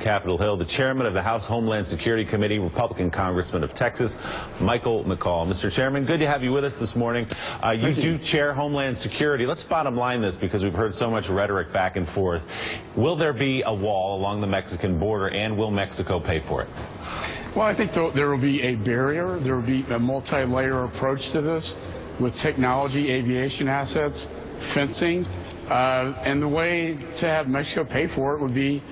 Capitol Hill, the chairman of the House Homeland Security Committee, Republican Congressman of Texas, McCaul. Mr. Chairman, good to have you with us this morning. You do chair Homeland Security. Let's bottom line this because we've heard so much rhetoric back and forth. Will there be a wall along the Mexican border, and will Mexico pay for it? Well, I think there will be a barrier. There will be a multi-layer approach to this with technology, aviation assets, fencing. And the way to have Mexico pay for it would be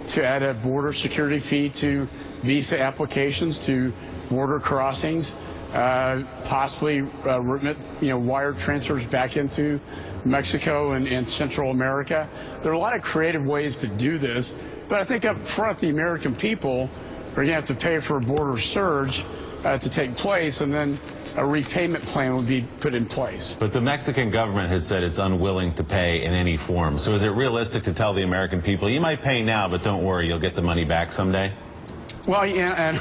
to add a border security fee to visa applications, to border crossings, possibly wire transfers back into Mexico and Central America. There are a lot of creative ways to do this, but I think up front the American people are going to have to pay for a border surge to take place, and then a repayment plan would be put in place. But the Mexican government has said it's unwilling to pay in any form. So is it realistic to tell the American people, you might pay now, but don't worry, you'll get the money back someday? Well, yeah, and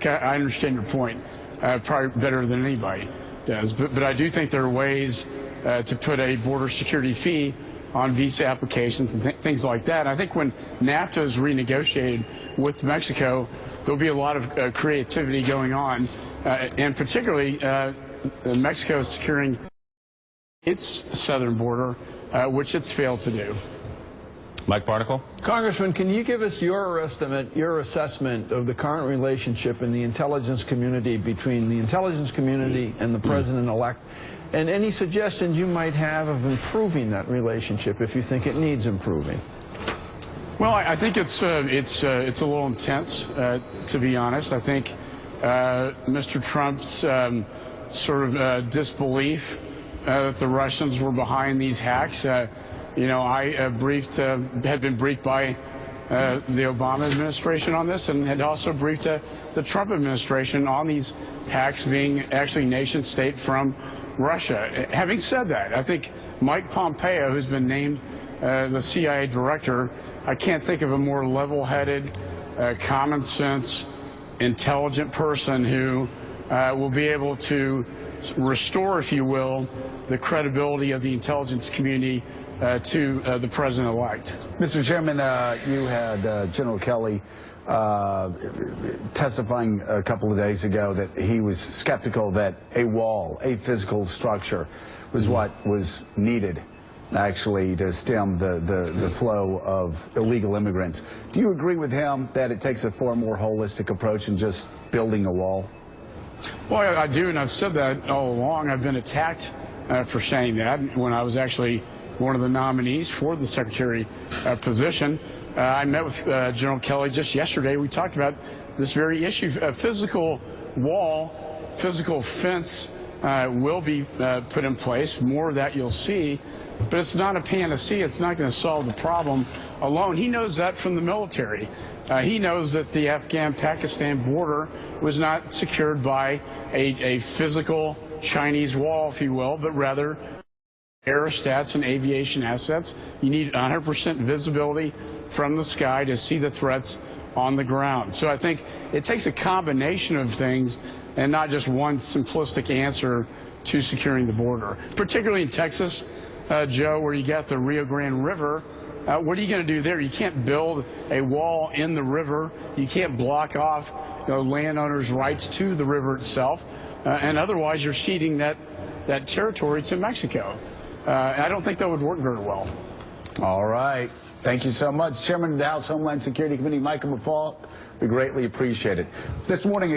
I understand your point, probably better than anybody does. But I do think there are ways to put a border security fee on visa applications and things like that. I think when NAFTA is renegotiated with Mexico, there'll be a lot of creativity going on, and particularly Mexico securing its southern border, which it's failed to do. Mike Barnacle? Congressman, can you give us your estimate, your assessment of the current relationship in the intelligence community between the intelligence community and the president-elect, and any suggestions you might have of improving that relationship if you think it needs improving? Well, I think it's a little intense, to be honest. I think Mr. Trump's sort of disbelief that the Russians were behind these hacks. I had been briefed by the Obama administration on this, and had also briefed the Trump administration on these hacks being actually nation state from Russia. Having said that, I think Mike Pompeo, who's been named the CIA director, I can't think of a more level-headed, common sense, intelligent person who will be able to restore, if you will, the credibility of the intelligence community to the president-elect. Mr. Chairman, you had General Kelly testifying a couple of days ago that he was skeptical that a wall, a physical structure, was what was needed actually to stem the flow of illegal immigrants. Do you agree with him that it takes a far more holistic approach than just building a wall? Well, I do, and I've said that all along. I've been attacked for saying that when I was actually one of the nominees for the secretary position. I met with General Kelly just yesterday. We talked about this very issue. A physical wall, physical fence will be put in place. More of that you'll see. But it's not a panacea. It's not going to solve the problem alone. He knows that from the military. He knows that the Afghan-Pakistan border was not secured by a physical Chinese wall, if you will, but rather aerostats and aviation assets. You need 100% visibility from the sky to see the threats on the ground. So I think it takes a combination of things and not just one simplistic answer to securing the border, particularly in Texas, Joe, where you got the Rio Grande River. What are you going to do there? You can't build a wall in the river. You can't block off landowners' rights to the river itself, and otherwise you're ceding that territory to Mexico. I don't think that would work very well. All right. Thank you so much. Chairman of the House Homeland Security Committee, McCaul, we greatly appreciate it. This morning,